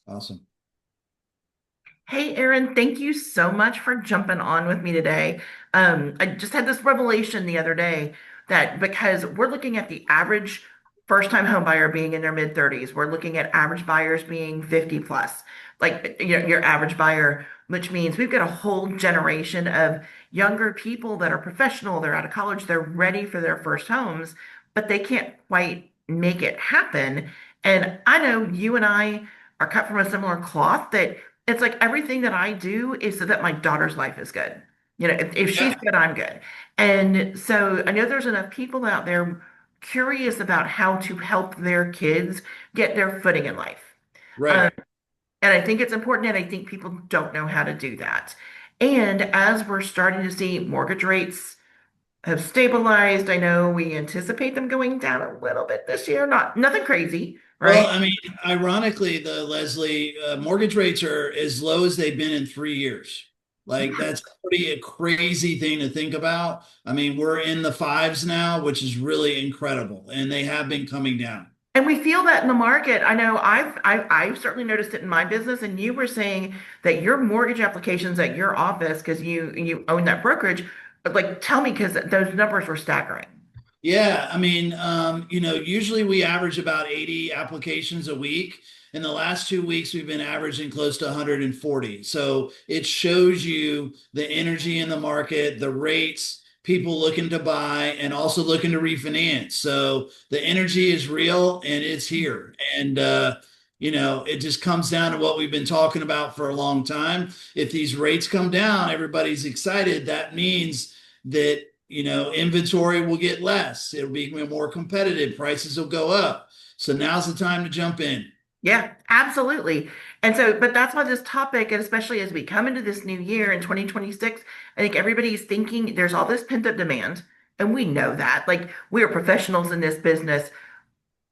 Awesome. Hey, Aaron, thank you so much for jumping on with me today. I just had this revelation the other day that because we're looking at the average first-time home buyer being in their mid-30s, we're looking at average buyers being 50 plus, like your average buyer, which means we've got a whole generation of younger people that are professional, they're out of college, they're ready for their first homes, but they can't quite make it happen. And I know you and I are cut from a similar cloth that it's like everything that I do is so that my daughter's life is good. If she's Yeah. good, I'm good. And so I know there's enough people out there curious about how to help their kids get their footing in life. Um, Right. and I think it's important, and I think people don't know how to do that. And as we're starting to see mortgage rates have stabilized, I know we anticipate them going down a little bit this year. Nothing crazy, Well, right? I mean, ironically, the Leslie mortgage rates are as low as they've been in 3 years. Like that's pretty a crazy thing to think about. I mean, we're in the fives now, which is really incredible, and they have been coming down. And we feel that in the market. I know I've certainly noticed it in my business. And you were saying that your mortgage applications at your office, because you own that brokerage, like tell me because those numbers were staggering. Yeah, I mean, usually we average about 80 applications a week. In the last 2 weeks, we've been averaging close to 140. So it shows you the energy in the market, the rates, people looking to buy, and also looking to refinance. So the energy is real and it's here. And, it just comes down to what we've been talking about for a long time. If these rates come down, everybody's excited. That means that inventory will get less. It'll be more competitive. Prices will go up. So now's the time to jump in. Yeah, absolutely. And so, but that's why this topic, and especially as we come into this new year in 2026, I think everybody's thinking there's all this pent-up demand. And we know that. Like we are professionals in this business.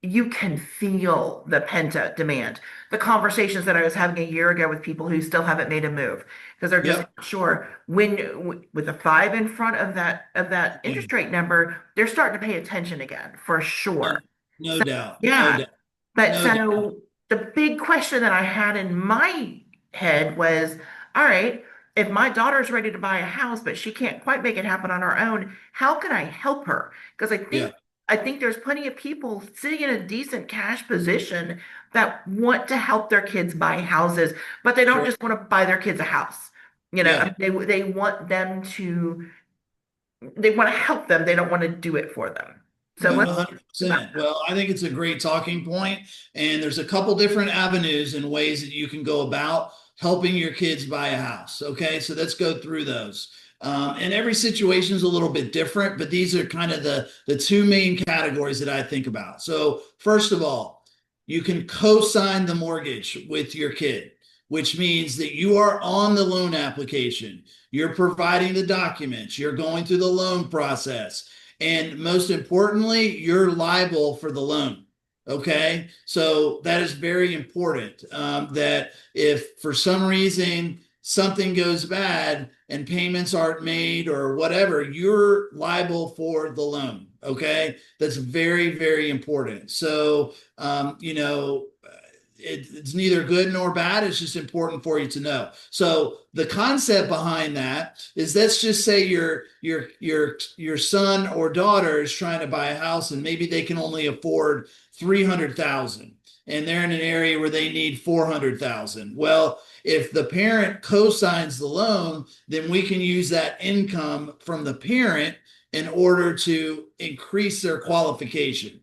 You can feel the pent-up demand. The conversations that I was having a year ago with people who still haven't made a move because they're just Yep. not sure with a five in front of that Yeah. interest rate number, they're starting to pay attention again for No, sure. no doubt. No Yeah. doubt. But No doubt. so the big question that I had in my head was, all right, if my daughter's ready to buy a house, but she can't quite make it happen on her own, how can I help her? Because Yeah. I think there's plenty of people sitting in a decent cash position that want to help their kids buy houses, but they don't Sure. just want to buy their kids a house. I Yeah. mean, they want them to they want to help them. They don't want to do it for them. So No, let's talk about 100%. Well, I think it's a great talking point, and there's a couple different avenues and ways that you can go about helping your kids buy a house. Okay, so let's go through those. And every situation is a little bit different, but these are kind of the two main categories that I think about. So, first of all, you can co-sign the mortgage with your kid, which means that you are on the loan application. You're providing the documents, you're going through the loan process, and most importantly, you're liable for the loan. Okay. So that is very important, that if for some reason something goes bad and payments aren't made or whatever, you're liable for the loan. Okay. That's very, very important. So, it's neither good nor bad. It's just important for you to know. So the concept behind that is, let's just say your son or daughter is trying to buy a house and maybe they can only afford 300,000 and they're in an area where they need 400,000. Well, if the parent co-signs the loan, then we can use that income from the parent in order to increase their qualification.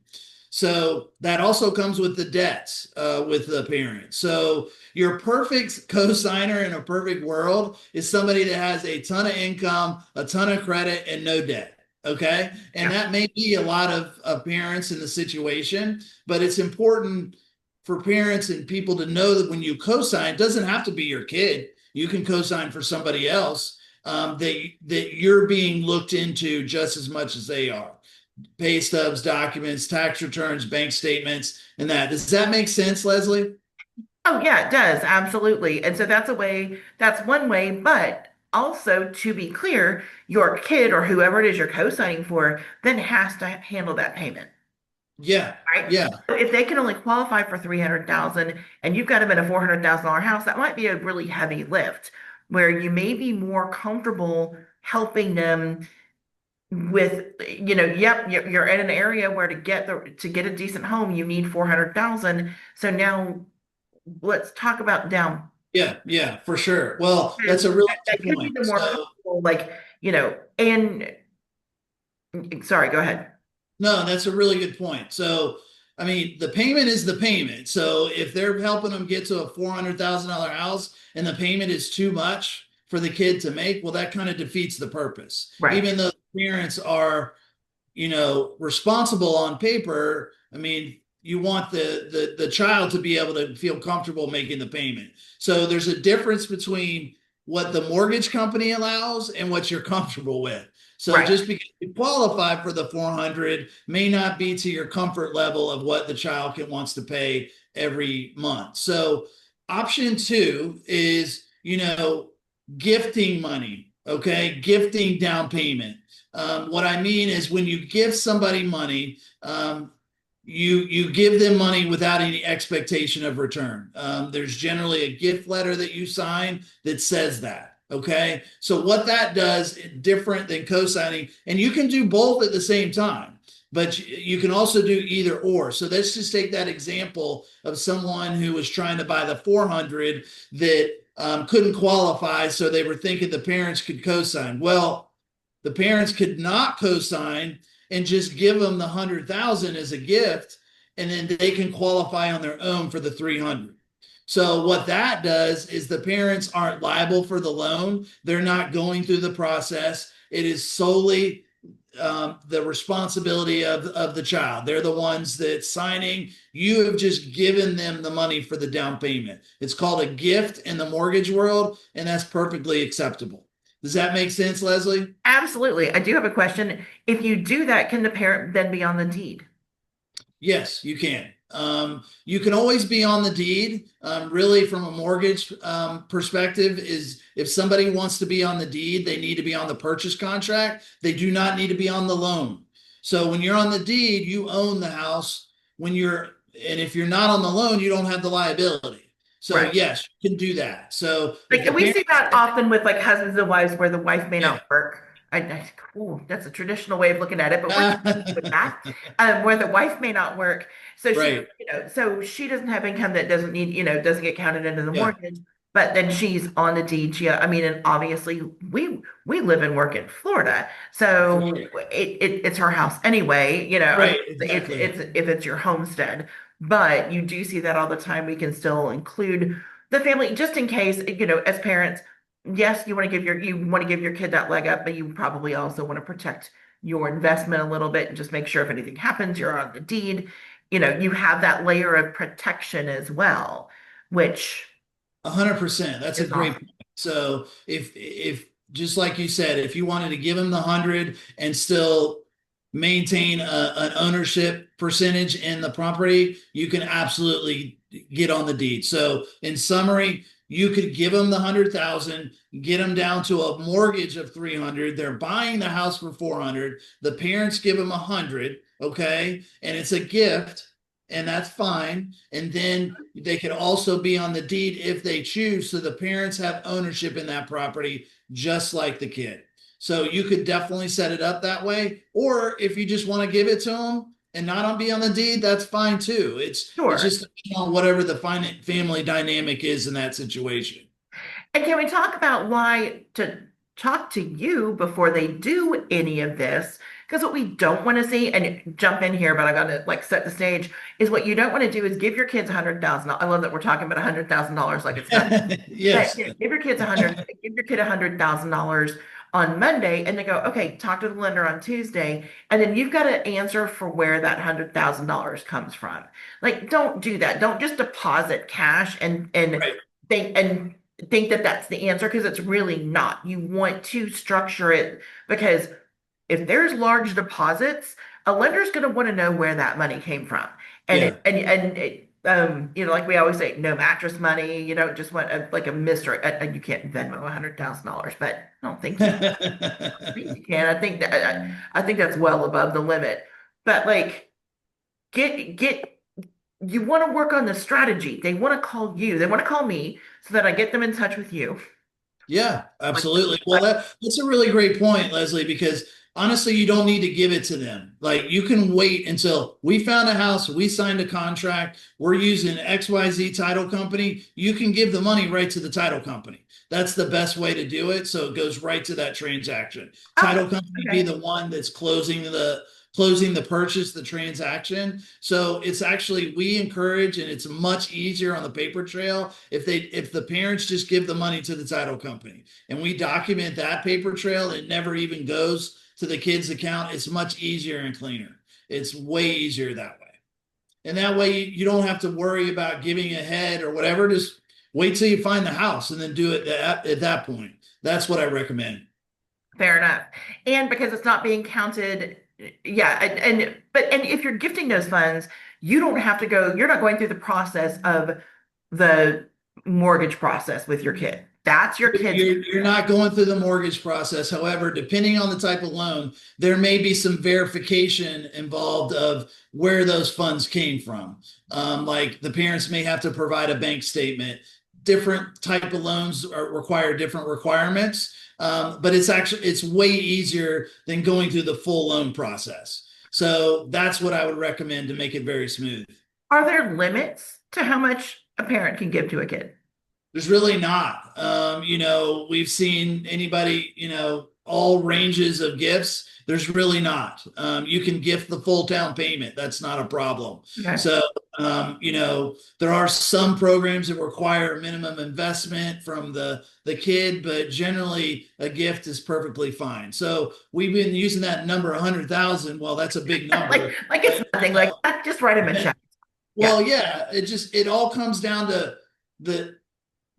So that also comes with the debts with the parent. So your perfect co-signer in a perfect world is somebody that has a ton of income, a ton of credit, and no debt. Okay. And yeah. that may be a lot of parents in the situation, but it's important for parents and people to know that when you co-sign, it doesn't have to be your kid. You can co-sign for somebody else, that you're being looked into just as much as they are. Pay stubs, documents, tax returns, bank statements, and that. Does that make sense, Leslie? Oh, yeah, it does. Absolutely. And so that's one way, but also to be clear, your kid or whoever it is you're co-signing for then has to handle that payment. Yeah. right? Yeah. So if they can only qualify for 300,000 and you've got them in a $400,000 house, that might be a really heavy lift where you may be more comfortable helping them with, yep, you're in an area where to get a decent home, you need 400,000. So now let's talk about down. Yeah. Yeah. For sure. Well, that's Because a really that good could be point. the more So, comfortable, like, and sorry, go ahead. no, that's a really good point. So, I mean, the payment is the payment. So, if they're helping them get to a $400,000 house and the payment is too much for the kid to make, well, that kind of defeats the purpose. Right, Even though the parents are, responsible on paper. I mean, you want the child to be able to feel comfortable making the payment. So there's a difference between what the mortgage company allows and what you're comfortable with. So right. just because you qualify for the 400 may not be to your comfort level of what the child wants to pay every month. So option two is, gifting money. Okay, gifting down payment. What I mean is when you give somebody money, you give them money without any expectation of return. There's generally a gift letter that you sign that says that. Okay, so what that does different than co-signing, and you can do both at the same time, but you can also do either or. So let's just take that example of someone who was trying to buy the 400 that couldn't qualify, so they were thinking the parents could co-sign. Well, the parents could not co-sign and just give them the 100,000 as a gift, and then they can qualify on their own for the 300. So what that does is the parents aren't liable for the loan. They're not going through the process. It is solely the responsibility of the child. They're the ones that signing. You have just given them the money for the down payment. It's called a gift in the mortgage world, and that's perfectly acceptable. Does that make sense, Leslie? Absolutely. I do have a question. If you do that, can the parent then be on the deed? Yes, you can. You can always be on the deed. Really, from a mortgage perspective, is if somebody wants to be on the deed, they need to be on the purchase contract. They do not need to be on the loan. So when you're on the deed, you own the house. And if you're not on the loan, you don't have the liability. So Right. yes, you can do that. So if Like the we see parents, that often with like husbands and wives where the wife may yeah, not work. Cool. That's a traditional way of looking at it, but we're with that, where the wife may not work. So she, right, so she doesn't have income that doesn't need, doesn't get counted into the yeah, mortgage, but then she's on the deed. I mean, and obviously we live and work in Florida, for so sure, it's her house anyway. I mean, right, exactly. it's if it's your homestead, but you do see that all the time. We can still include the family just in case, as parents, yes, you want to give your kid that leg up, but you probably also want to protect your investment a little bit and just make sure if anything happens, you're on the deed. You have that layer of protection as well, which 100%. That's a is great awesome. point. So if just like you said, if you wanted to give them the 100 and still maintain an ownership percentage in the property, you can absolutely get on the deed. So in summary, you could give them the 100,000, get them down to a mortgage of 300. They're buying the house for 400. The parents give them 100, okay, and it's a gift, and that's fine. And then they could also be on the deed if they choose. So the parents have ownership in that property, just like the kid. So you could definitely set it up that way. Or if you just want to give it to them and not on be on the deed, that's fine too. It's Sure. just on whatever the family dynamic is in that situation. And can we talk about why to talk to you before they do any of this? Because what we don't want to see, and jump in here, but I got to like set the stage, is what you don't want to do is give your kids $100,000. I love that we're talking about $100,000 like it's nothing. But Yes. give your kids give your kid $100,000 on Monday, and they go, okay, talk to the lender on Tuesday, and then you've got to answer for where that $100,000 comes from. Like, don't do that. Don't just deposit cash Right. think and think that that's the answer because it's really not. You want to structure it because if there's large deposits, a lender's going to want to know where that money came from. And Yeah. it, and it, like we always say, no mattress money. You don't just want like a mystery. And you can't Venmo $100,000, but I don't think you. I think you can. I think that's well above the limit. But like get you want to work on the strategy. They want to call you. They want to call me so that I get them in touch with you. Yeah, Like, absolutely. Well, that's a really great point, Leslie, because honestly, you don't need to give it to them. Like you can wait until we found a house, we signed a contract, we're using XYZ title company. You can give the money right to the title company. That's the best way to do it. So it goes right to that transaction. oh, Title company be okay. the one that's closing the purchase, the transaction. So it's actually we encourage, and it's much easier on the paper trail if the parents just give the money to the title company and we document that paper trail. It never even goes to the kid's account. It's much easier and cleaner. It's way easier that way. And that way you don't have to worry about giving ahead or whatever. Just wait till you find the house and then do it at that point. That's what I recommend. Fair enough. And because it's not being counted, yeah, and if you're gifting those funds, you don't have to go, you're not going through the process of the mortgage process with your kid. That's your kid's. You're not going through the mortgage process. However, depending on the type of loan, there may be some verification involved of where those funds came from. Like the parents may have to provide a bank statement. Different type of loans require different requirements, but it's way easier than going through the full loan process. So that's what I would recommend to make it very smooth. Are there limits to how much a parent can give to a kid? There's really not. We've seen anybody, all ranges of gifts. There's really not. You can gift the full down payment. That's not a problem. Okay. So, there are some programs that require a minimum investment from the kid, but generally a gift is perfectly fine. So we've been using that number 100,000. Well, that's a big number. Like it's nothing. Like just write him a check. Yeah. Well, yeah, it all comes down to the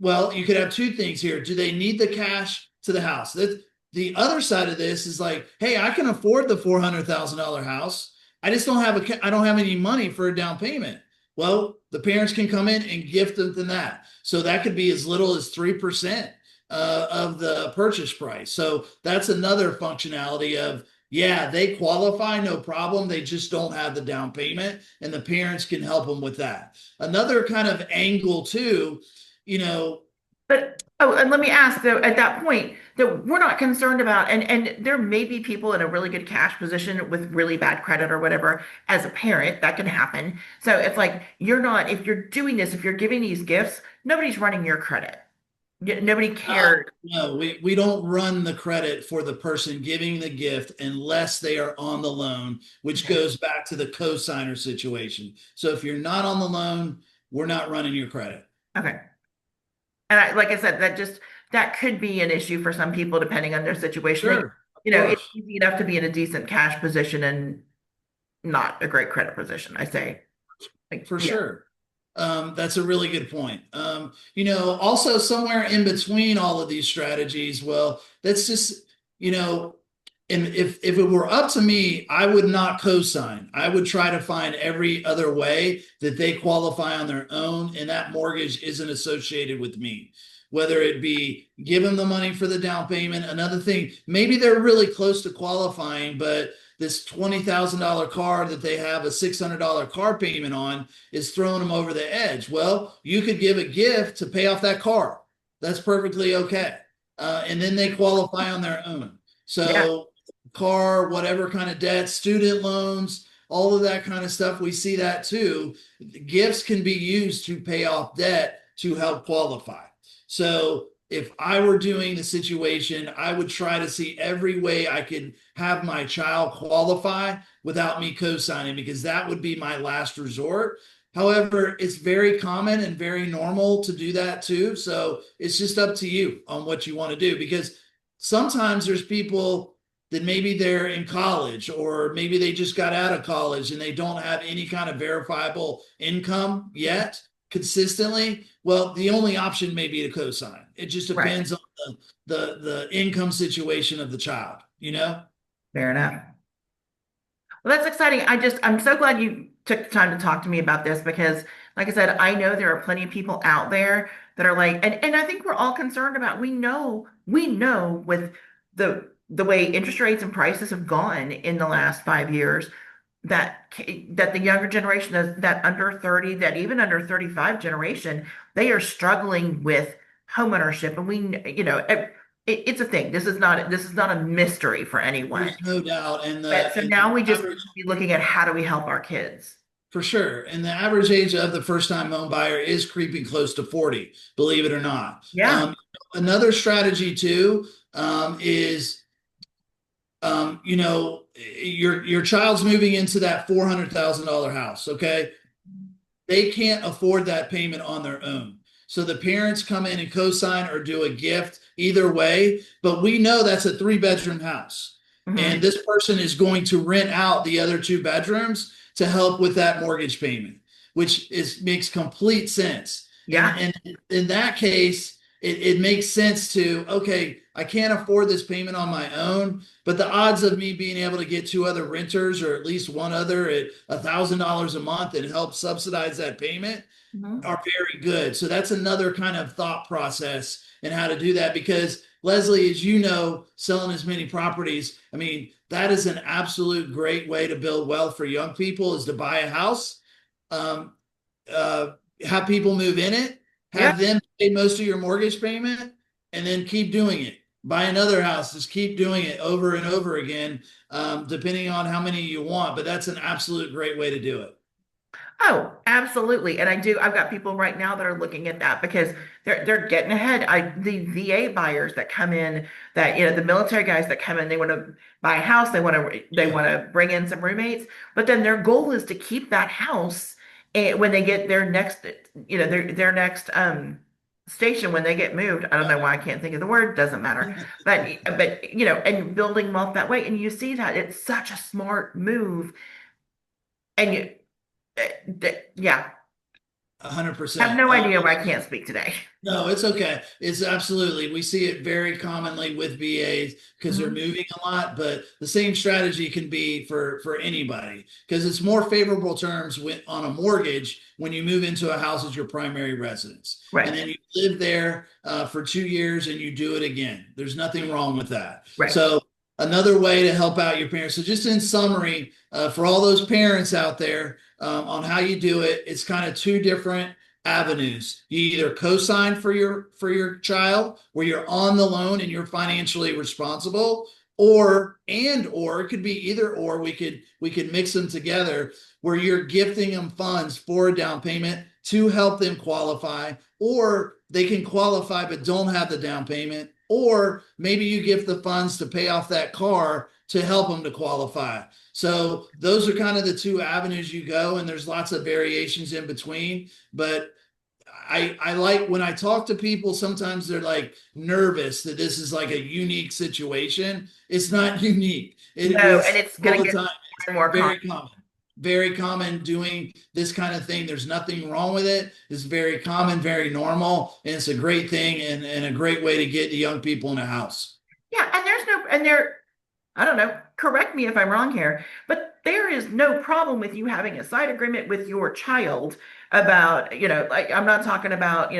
well, you could have two things here. Do they need the cash to the house? The other side of this is like, hey, I can afford the $400,000 house. I just I don't have any money for a down payment. Well, the parents can come in and gift them that. So that could be as little as 3% of the purchase price. So that's another functionality of, yeah, they qualify, no problem. They just don't have the down payment, and the parents can help them with that. Another kind of angle too, you know, But oh, and let me ask though, at that point, that we're not concerned about, and there may be people in a really good cash position with really bad credit or whatever. As a parent, that can happen. So it's like you're not, if you're doing this, if you're giving these gifts, nobody's running your credit. Nobody cared. no, we don't run the credit for the person giving the gift unless they are on the loan, which Okay. goes back to the co-signer situation. So if you're not on the loan, we're not running your credit. Okay. And like I said, that could be an issue for some people depending on their situation. Sure, of It's course, easy enough to be in a decent cash position and not a great credit position, I say. Like, for yeah. sure. That's a really good point. Also somewhere in between all of these strategies, well, that's just, you know, and if it were up to me, I would not co-sign. I would try to find every other way that they qualify on their own, and that mortgage isn't associated with me. Whether it be give them the money for the down payment, another thing, maybe they're really close to qualifying, but this $20,000 car that they have a $600 car payment on is throwing them over the edge. Well, you could give a gift to pay off that car. That's perfectly okay. And then they qualify on their own. Yeah. So car, whatever kind of debt, student loans, all of that kind of stuff. We see that too. Gifts can be used to pay off debt to help qualify. So if I were doing the situation, I would try to see every way I could have my child qualify without me co-signing, because that would be my last resort. However, it's very common and very normal to do that too. So it's just up to you on what you want to do, because sometimes there's people that maybe they're in college or maybe they just got out of college and they don't have any kind of verifiable income yet consistently. Well, the only option may be to co-sign. It just Right. depends on the income situation of the child. Fair enough. Well, that's exciting. I'm so glad you took the time to talk to me about this because, like I said, I know there are plenty of people out there that are like, and I think we're all concerned about, we know with the way interest rates and prices have gone in the last 5 years, that the younger generation, that under 30, that even under 35 generation, they are struggling with homeownership. And it's a thing. This is not a mystery for anyone. There's no doubt. And But the so and the now we just need average to be looking at how do we help our kids. For sure. And the average age of the first time home buyer is creeping close to 40, believe it or not. Yeah. Another strategy too is your child's moving into that $400,000 house. Okay, they can't afford that payment on their own. So the parents come in and co-sign or do a gift either way, but we know that's a 3 bedroom house. And Hmm. this person is going to rent out the other 2 bedrooms to help with that mortgage payment, which makes complete sense. And Yeah. and in that case, it makes sense to, okay, I can't afford this payment on my own, but the odds of me being able to get 2 other renters or at least one other at $1,000 a month and help subsidize that payment Hmm. are very good. So that's another kind of thought process and how to do that. Because Leslie, as you know, selling as many properties, I mean, that is an absolute great way to build wealth for young people is to buy a house, um, uh, have people move in it, Yeah. have them pay most of your mortgage payment, and then keep doing it. Buy another house, just keep doing it over and over again, depending on how many you want. But that's an absolute great way to do it. Oh, absolutely. And I've got people right now that are looking at that because they're getting ahead. The VA buyers that come in, the military guys that come in, they want to buy a house, they Yeah, want to bring in some roommates, but then their goal is to keep that house when they get their next, their next station when they get moved. I don't know why I can't think of the word, doesn't matter. But and building wealth that way. And you see that it's such a smart move. And yeah. 100%. Have no idea why I can't speak today. No, it's okay. It's absolutely. We see it very commonly with VAs because they're Mhm. moving a lot, but the same strategy can be for anybody because it's more favorable terms on a mortgage when you move into a house as your primary residence. And Right, then you live there for 2 years and you do it again. There's nothing wrong with that. right. So another way to help out your parents. So just in summary, for all those parents out there on how you do it, it's kind of two different avenues. You either co-sign for your child where you're on the loan and you're financially responsible, or it could be either or. We could mix them together where you're gifting them funds for a down payment to help them qualify, or they can qualify but don't have the down payment, or maybe you gift the funds to pay off that car to help them to qualify. So those are kind of the two avenues you go, and there's lots of variations in between. But I like when I talk to people, sometimes they're like nervous that this is like a unique situation. It's not unique. No, We and see it's all going to the get time. It's more and more common. very common. Very common doing this kind of thing. There's nothing wrong with it. It's very common, very normal, and it's a great thing and a great way to get the young people in a house. Yeah, and I don't know, correct me if I'm wrong here, but there is no problem with you having a side agreement with your child about, like I'm not talking about,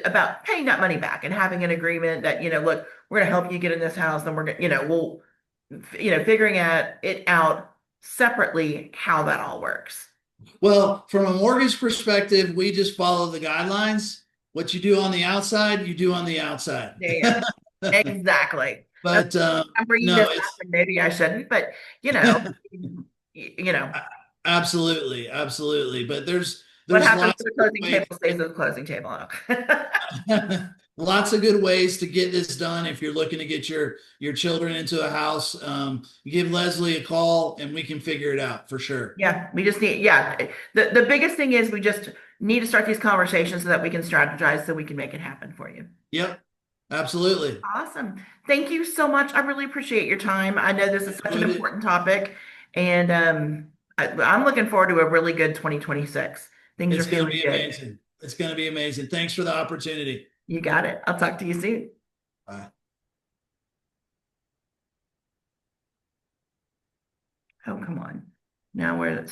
about paying that money back and having an agreement that, look, we're going to help you get in this house and we're going to, figuring it out separately how that all works. Well, from a mortgage perspective, we just follow the guidelines. What you do on the outside, you do on the outside. Yeah, exactly. And But I'm bringing no, this up, it's and maybe I shouldn't, but you know, you know, absolutely, absolutely. But there's what there's happens lots at the of good closing ways, table stays at the closing table. lots of good ways to get this done. If you're looking to get your children into a house, give Leslie a call and we can figure it out for sure. Yeah, we just need, yeah. The biggest thing is we just need to start these conversations so that we can strategize so we can make it happen for you. Yep, absolutely. Awesome. Thank you so much. I really appreciate your time. I know this is such an Enjoyed it. important topic, and I'm looking forward to a really good 2026. Things are It's going to feeling be good. amazing. It's going to be amazing. Thanks for the opportunity. You got it. I'll talk to you soon. Bye. Oh, come on. Now we're